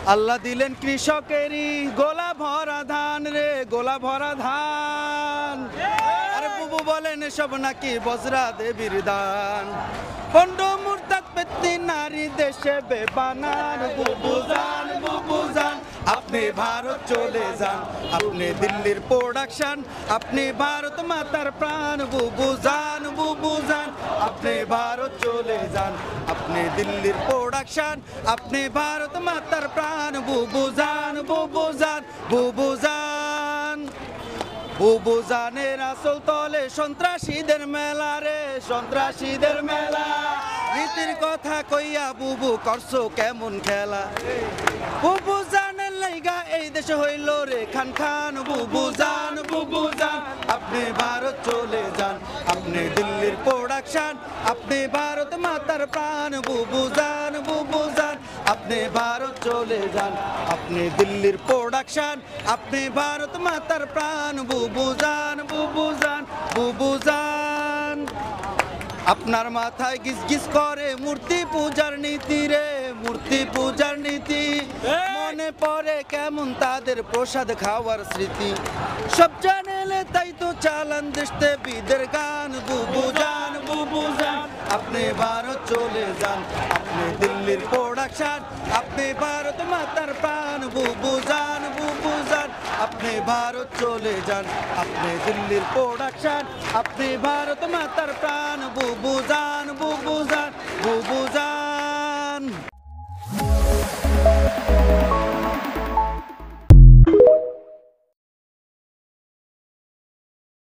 আল্লাহ দিলেন কৃষকেরই গোলা ভরা ধান রে, গোলা ভরা ধান। আরে বুবু বলেন এসব নাকি বজরা দেবীর দান। পণ্ড মুরতাদ পেত্নী নারী দেশে বেবানান। বুবু জান, বুবু জান, আপনি ভারত চলে যান। আপনি দিল্লির প্রোডাকশন, আপনি ভারত মাতার প্রাণ। বুবু জান, বুবু জান, আপনি ভারত চলে যান। আপনি দিল্লির প্রোডাকশন, আপনি ভারত মাতার প্রাণ। বুবু জান, বুবু জান, বুবু জান। বুবু জানের আসল তলে সন্ত্রাসীদের মেলা রে, সন্ত্রাসীদের মেলা। নীতির কথা কইয়া বুবু করছো কেমন খেলা। বুবু জানের লাইগা এই দেশে হইল রে খান খান। বুবু জান, বুবু জান, আপনি ভারত চলে যান। আপনি দিল্লির প্রোডাকশন, আপনি ভারত মাতার প্রাণ। বুবু জান, বুবু জান, আপনি ভারত চলে যান। আপনি দিল্লির প্রোডাকশন, আপনি ভারত মাতার প্রাণ। বুবু জান, বুবু জান, বুবু জান। আপনার মাথায় গিজ গিজ করে মূর্তি পূজার নীতি রে, মূর্তি পূজার নীতি। মনে পড়ে কেমন তাদের প্রসাদ খাওয়ার স্মৃতি। সব জানেলে তাই তো চালান দেশতে বিদের গান। বুবু জান, বুবু জান, আপনি ভারত চলে যান। আপনি দিল্লির প্রোডাকশন, আপনি ভারত মাতার প্রাণ। বুবু জান, বুবু জান, আপনি ভারত চলে যান। আপনি দিল্লির প্রোডাকশন, আপনি ভারত মাতার প্রাণ। বুবু জান, বুবু জান, বুবু জান।